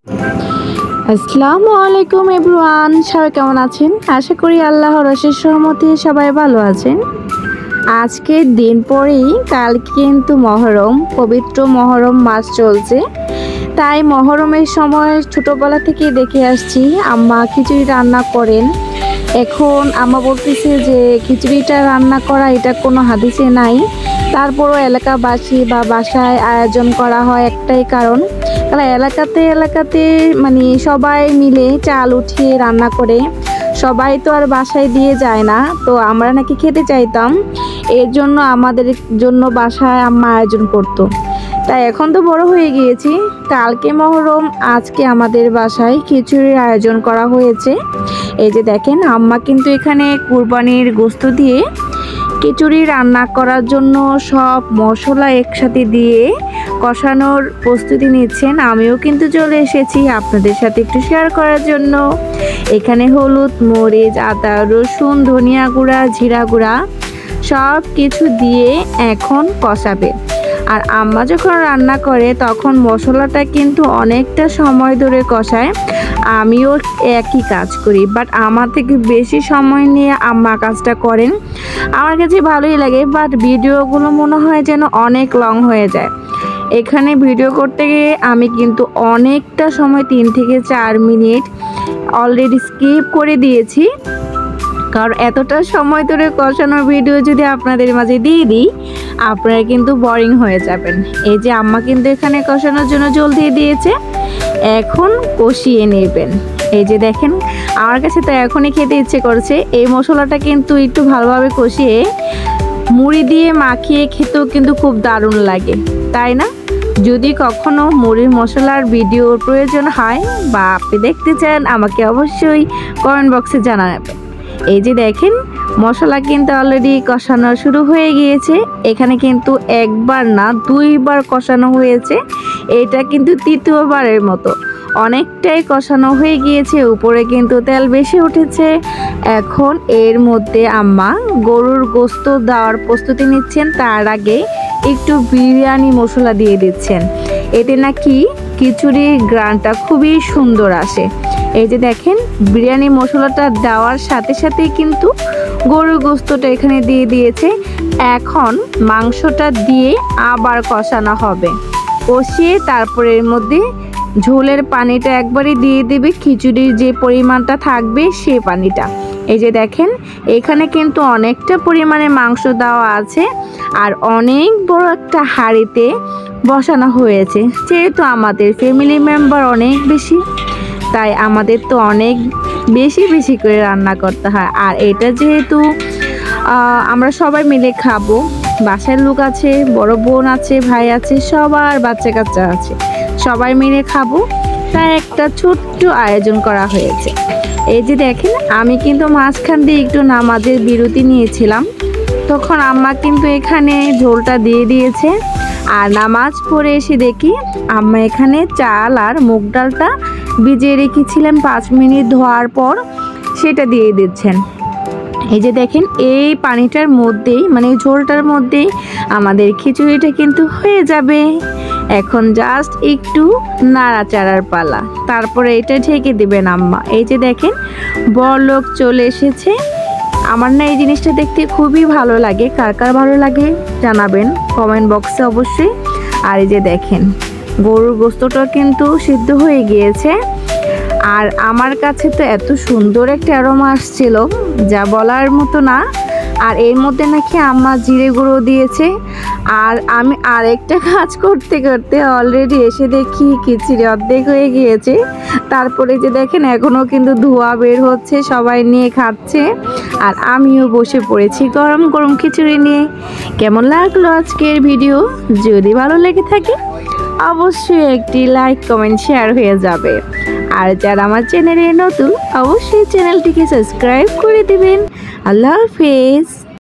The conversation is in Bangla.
আসসালামু আলাইকুম এভরিওয়ান, সবাই কেমন আছেন? আশা করি আল্লাহর অশেষ রহমতে সবাই ভালো আছেন। আজকের দিন পরেই কালকে কিন্তু মহরম, পবিত্র মহরম মাস চলছে। তাই মহরমের সময় ছোটোবেলা থেকেই দেখে আসছি আম্মা খিচুড়ি রান্না করেন। এখন আম্মা বলতেছে যে খিচুড়িটা রান্না করা এটা কোনো হাদিসে নাই, তারপরও এলাকাবাসী বা বাসায় আয়োজন করা হয় একটাই কারণ এলাকাতে মানে সবাই মিলে চাল উঠিয়ে রান্না করে, সবাই তো আর বাসায় দিয়ে যায় না, তো আমরা নাকি খেতে চাইতাম, এর জন্য আমাদের জন্য বাসায় আম্মা আয়োজন করতো। তাই এখন তো বড় হয়ে গিয়েছি, কালকে মহরম, আজকে আমাদের বাসায় খিচুড়ির আয়োজন করা হয়েছে। এই যে দেখেন আম্মা কিন্তু এখানে কুরবানির গোশত দিয়ে খিচুড়ি রান্না করার জন্য সব মশলা একসাথে দিয়ে কষানোর প্রস্তুতি নিচ্ছেন। আমিও কিন্তু চলে এসেছি আপনাদের সাথে একটু শেয়ার করার জন্য। এখানে হলুদ, মরিচ, আদা, রসুন, ধনিয়া গুঁড়া, জিরা গুঁড়া সব কিছু দিয়ে এখন কষাবে। আর আম্মা যখন রান্না করে তখন মশলাটা কিন্তু অনেকটা সময় ধরে কষায়। আমিও একই কাজ করি, বাট আমার থেকে বেশি সময় নিয়ে আম্মা কাজটা করেন। আমার কাছে ভালোই লাগে, বাট ভিডিওগুলো মনে হয় যেন অনেক লং হয়ে যায়। এখানে ভিডিও করতে গিয়ে আমি কিন্তু অনেকটা সময় 3 থেকে 4 মিনিট অলরেডি স্কিপ করে দিয়েছি, কারণ এতটা সময় ধরে কষানোর ভিডিও যদি আপনাদের মাঝে দিয়ে দিই আপনারা কিন্তু বোরিং হয়ে যাবেন। এই যে আম্মা কিন্তু এখানে কষানোর জন্য জল দিয়ে দিয়েছে, এখন কষিয়ে নেবেন। এই যে দেখেন আমার কাছে তো এখনই খেতে ইচ্ছে করছে। এই মশলাটা কিন্তু একটু ভালোভাবে কষিয়ে মুড়ি দিয়ে মাখিয়ে খেতেও কিন্তু খুব দারুণ লাগে, তাই না? যদি কখনো মুড়ির মশলার ভিডিওর প্রয়োজন হয় বা আপনি দেখতে চান আমাকে অবশ্যই কমেন্ট বক্সে জানাবেন। এই যে দেখেন মশলা কিন্তু অলরেডি কষানো শুরু হয়ে গিয়েছে। এখানে কিন্তু একবার না 2বার কষানো হয়েছে, এটা কিন্তু 3য়বারের মতো। অনেকটাই কষানো হয়ে গিয়েছে, উপরে কিন্তু তেল বেশি উঠেছে। এখন এর মধ্যে আম্মা গরুর গোশত দেওয়ার প্রস্তুতি নিচ্ছেন, তার আগে একটু বিরিয়ানি মশলা দিয়ে দিচ্ছেন। এতে নাকি খিচুড়ির গ্রানটা খুবই সুন্দর আসে। এই যে দেখেন বিরিয়ানি মশলাটা দেওয়ার সাথে সাথেই কিন্তু গরুর গোশতটা এখানে দিয়ে দিয়েছে। এখন মাংসটা দিয়ে আবার কষানো হবে, কষিয়ে তারপরে এর মধ্যে ঝোলের পানিটা একবারই দিয়ে দেবে, খিচুড়ির যে পরিমাণটা থাকবে সে পানিটা। এই যে দেখেন এখানে কিন্তু অনেকটা পরিমাণে মাংস দেওয়া আছে, আর অনেক বড় একটা হাঁড়িতে বসানো হয়েছে। যেহেতু আমাদের ফ্যামিলি মেম্বার অনেক বেশি, তাই আমাদের তো অনেক বেশি করে রান্না করতে হয়। আর এটা যেহেতু আমরা সবাই মিলে খাবো, বাসার লোক আছে, বড় বোন আছে, ভাই আছে, সবার বাচ্চা কাচ্চা আছে, সবাই মিলে খাবো, তাই একটা ছোট্ট আয়োজন করা হয়েছে। এই যে দেখেন আমি কিন্তু মাঝখান দিয়ে একটু নামাজের বিরতি নিয়েছিলাম, তখন আম্মা কিন্তু এখানে ঝোলটা দিয়ে দিয়েছে। আর নামাজ পড়ে এসে দেখি আম্মা এখানে চাল আর মুগ ডালটা ভিজিয়ে রেখেছিলেন 5 মিনিট ধোয়ার পর, সেটা দিয়ে দিচ্ছেন। এই যে দেখেন এই পানিটার মধ্যেই মানে ঝোলটার মধ্যেই আমাদের খিচুড়িটা কিন্তু হয়ে যাবে। এখন জাস্ট একটু নাড়াচাড়ার পালা, তারপরে এটা ঢেকে দিবেন আম্মা। এই যে দেখেন বড়লোক চলে এসেছে। আমার না এই জিনিসটা দেখতে খুবই ভালো লাগে, কার কার ভালো লাগে জানাবেন কমেন্ট বক্সে অবশ্যই। আর এই যে দেখেন গরুর গোশতটা কিন্তু সিদ্ধ হয়ে গিয়েছে, আর আমার কাছে তো এত সুন্দর একটা অ্যারোমা আসছিল যা বলার মতো না। আর এর মধ্যে নাকি আম্মা জিরে গুঁড়ো দিয়েছে। আর আমি আরেকটা কাজ করতে করতে অলরেডি এসে দেখি খিচুড়ি অর্ধেক হয়ে গিয়েছে। তারপরে যে দেখেন এখনও কিন্তু ধোঁয়া বের হচ্ছে, সবাই নিয়ে খাচ্ছে, আর আমিও বসে পড়েছি গরম গরম খিচুড়ি নিয়ে। কেমন লাগলো আজকের ভিডিও? যদি ভালো লেগে থাকে অবশ্যই একটি লাইক, কমেন্ট, শেয়ার হয়ে যাবে। আর যারা আমার চ্যানেলে নতুন অবশ্যই চ্যানেলটিকে সাবস্ক্রাইব করে দিবেন। আল্লাহ হাফেজ।